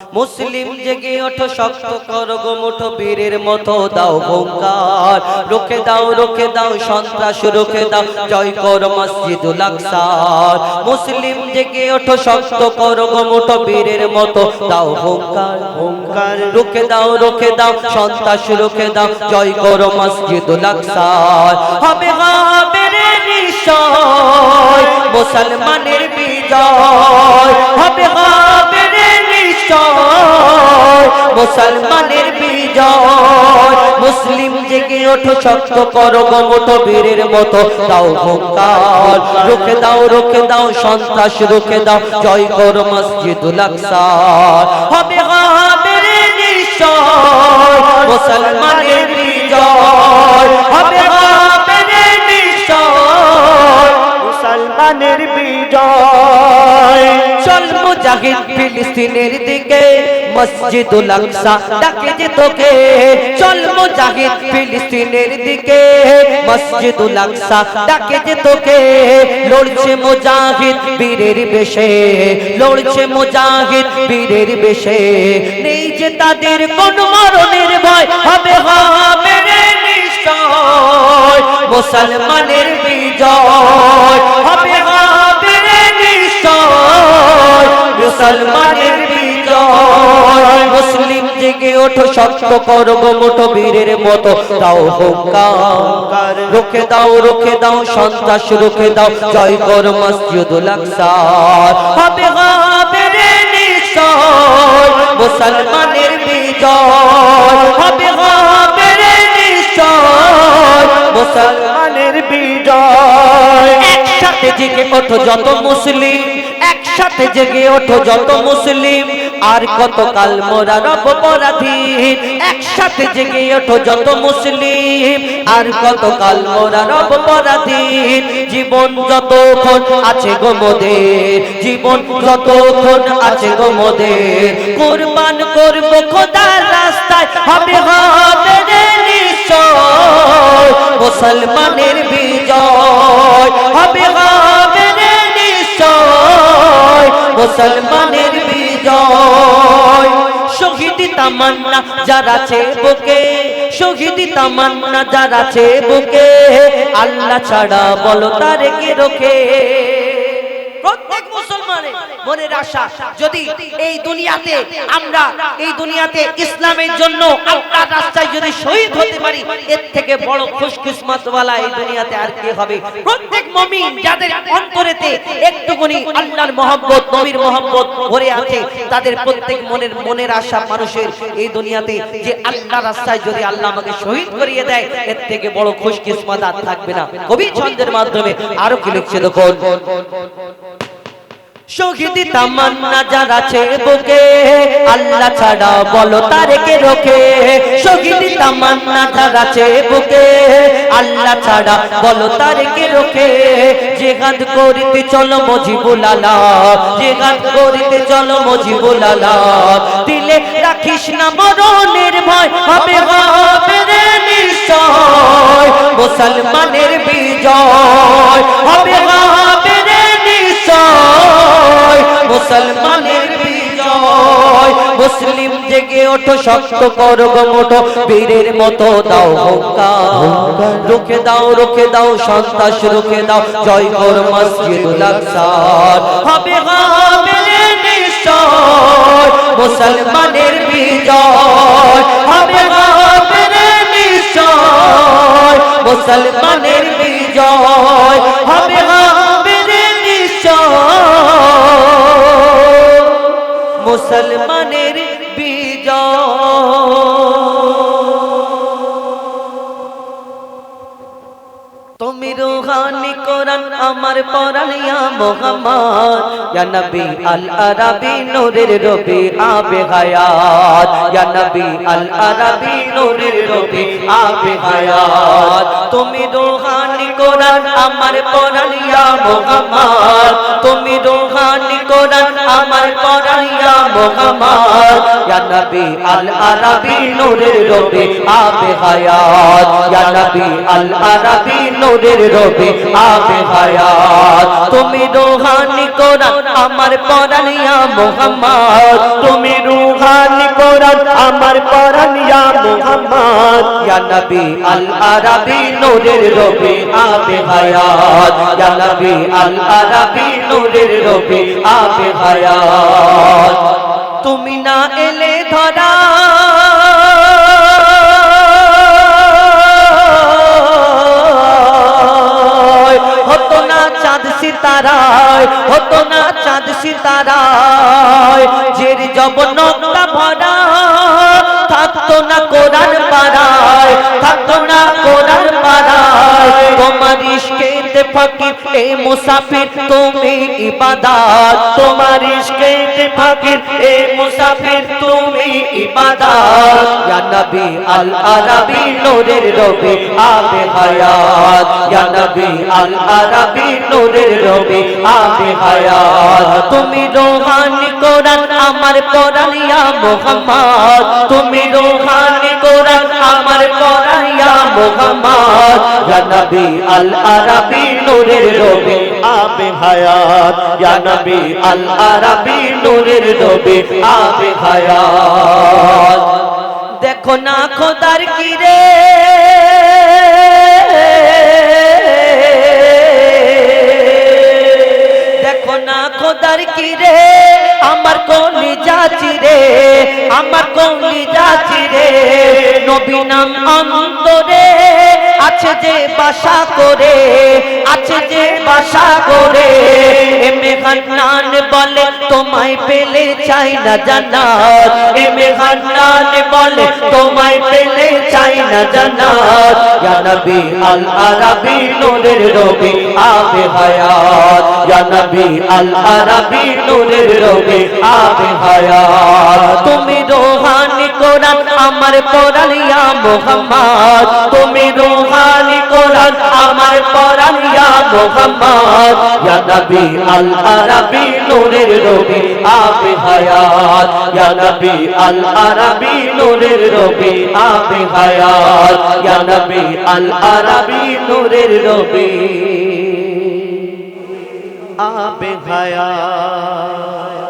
মুসলিম জেগে ওঠো, শক্ত করো গো মুঠো, বীরের মতো দাও হুঙ্কার। রুখে দাও সন্ত্রাস রুখে দাও, জয় করো মসজিদুল আকসার। মুসলিম জেগে ওঠো, শক্ত করো গো মুঠো, বীরের মতো দাও হুঙ্কার। রুখে দাও সন্ত্রাস রুখে দাও, জয় করো মসজিদুল আকসার। হবে রে নিশ্চয় মুসলমানের বিজয়, হবে রে নিশ্চয় মুসলমানের বিজয়। মুসলিম জেগে ওঠো, শক্ত করো গো মুঠো, বীরের মতো দাও হুঙ্কার। রুখে দাও সন্ত্রাস রুখে দাও, জয় করো মসজিদুল আকসার। হবে রে নিশ্চয় মুসলমানের বিজয়, হবে রে নিশ্চয় মুসলমানের বিজয়। চল মুজাহিদ ফিলিস্তিনের দিকে, মসজিদুল আকসা ডাকে যে তোকে। চল মুজাহিদ ফিলিস্তিনের দিকে, মসজিদুল আকসা ডাকে যে তোকে। লড়ছে মুজাহিদ বীরের বেশে, লড়ছে মুজাহিদ বীরের বেশে। নেই যে তাদের কোন মরণের ভয়, হবে রে নিশ্চয় মুসলমানের বিজয়, হবে রে নিশ্চয় মুসলমানের বিজয়। মুসলিম জেগে ওঠো, শক্ত করো গো মুঠো, বীরের মতো দাও হুঙ্কার। রুখে দাও সন্ত্রাস রুখে দাও, জয় করো মসজিদুল আকসার। হবে রে নিশ্চয় মুসলমানের বিজয়, হবে রে নিশ্চয় মুসলমানের বিজয়। একসাথে জেগে ওঠো যত মুসলিম, একসাথে জেগে ওঠো যত মুসলিম, আর কতকাল মোরা রব পরাধীন। একসাথে জেগে ওঠো যত মুসলিম, আর কতকাল মোরা রব পরাধীন। জীবন যতক্ষণ আছে গো মোদের, জীবন যতক্ষণ আছে গো মোদের, কুরবান করব খোদার রাস্তায়। হবে রে নিশ্চয় মুসলমানের বিজয়, হবে রে নিশ্চয় মুসলমানের বিজয়। শহীদ তামান্না যারা আছে বুকে, শহীদ তামান্না যারা আছে বুকে, আল্লাহ ছাড়া বলো তারে কে রোকে। প্রত্যেক মুসলমানের মনের আশা, যদি এই দুনিয়াতে আমরা এই দুনিয়াতে ইসলামের জন্য আল্লাহর রাস্তায় যদি শহীদ হতে পারি, এর থেকে বড় খুশকিসমত ওয়ালা এই দুনিয়াতে আর কে হবে। প্রত্যেক মুমিন যাদের অন্তরেতে একটুখানি আল্লাহর মহব্বত, নবীর মহব্বত ভরে আছে, তাদের প্রত্যেক মনের আশা মানুষের এই দুনিয়াতে যে আল্লাহর রাস্তায় যদি আল্লাহ আমাকে শহীদ করিয়ে দেয়, এর থেকে বড় খুশকিসমত আর থাকবে না। কবি ছন্দের মাধ্যমে আরো কি লিখছে দেখুন। শহীদ তামান্না যারা আছে বুকে, আল্লাহ ছাড়া বলো তারে কে রোকে। শহীদ তামান্না যারা আছে বুকে, আল্লাহ ছাড়া বলো তারে কে রোকে। জিহাদ করিতে চলো মুজিবুল আলাহ, জিহাদ করিতে চলো মুজিবুল আলাহ। দিলে রাখিস না মরণের ভয়, হবে রে নিশ্চয় মুসলমানের বিজয়, হবে রে নিশ্চয় মুসলমানের বিজয়। মুসলিম জেগে ওঠো, শক্ত করো গো মুঠো, বীরের মতো দাও হুঙ্কার। রুখে দাও সন্ত্রাস রুখে দাও, জয় করো মসজিদুল আকসার। হবে রে নিশ্চয় মুসলমানের বিজয়, হবে রে নিশ্চয় মুসলমানের বিজয়, হবে রে নিশ্চয় মুসলমানের বিজয়। তুমি রুহানি কোরআন আমার পরাণ ইয়া মুহাম্মদ, ইয়া নবী আল আরাবী নূরের রবি আবে হায়াত, ইয়া নবী আল আরাবী নূরের রবি আবে হায়াত। তুমি রুহানি কোরআন আমার পরাণ ইয়া মুহাম্মদ, তুমি রুহানি কোরআন আমার পরাণ ইয়া মুহাম্মদ, ইয়া নবী আল আরাবী নূরের রবি আবে হায়াত, ইয়া নবী আল আরাবী নূরের রবি আবে হায়াত তুমি রূহানি কোরআন আমার পরাণ ইয়া মুহাম্মদ তুমি রূহানি কোরআন আমার পরাণ ইয়া মুহাম্মদ ইয়া নবী আল আরাবী নূরের রবি আবে হায়াত ইয়া নবী আল আরাবী নূরের রবি আবে হায়াত তুমি না এলে ধরা হতো না চাঁদ সিতারায় হতো না চাঁদ সিতারায় জের জবনটা ভরা থাকতো না কোরআন পাড়ায় থাকতো না কোরআন পাড়ায় তোমার ইশকেতে ফকির এ মুসাফির তুমি ইবাদত তোমার ইশকেতে ফকির এ মুসাফির তুমি ইবাদত ইয়া নবী আল আরাবী নূরের রবি আবে হায়াত ইয়া নবী আল আরাবী নূরের রবি আবে হায়াত তুমি রূহানি কোরআন আমার পরাণ ইয়া মুহাম্মদ তুমি রূহানি কোরআন আমার পরাণ ইয়া মুহাম্মদ ইয়া নবী আল আরাবী নূরের রবি আবে হায়াত ইয়া নবী আল আরাবী নূরের রবি আবে হায়াত দেখো না খোদার কি রে দেখো না খোদার কি রে আমার কলিজা চিরে আমার কলিজা চিরে নবী নাম অন্তরে আছে যে বাসা করে আছে যে বাসা করে এমে হান্নান বলে তোমায় পেলে চাই না জান্নাত এমে হান্নান বলে তোমায় পেলে চাই না জান্নাত ইয়া নবী আল আরাবী নূরের রবি আবে হায়াত ইয়া নবী আল আরাবী নূরের রবি আবে হায়াত তুমি রূহানি কোরআন আমার পরাণ ইয়া মুহাম্মদ তুমি রূহানি কোরআন আমার পরাণ ইয়া মুহাম্মদ ইয়া নবী আল আরাবী নূরের রবি আবে হায়াত ইয়া নবী আল আরাবী নূরের রবি আবে হায়াত ইয়া নবী আল আরাবী নূরের রবি আবে হায়াত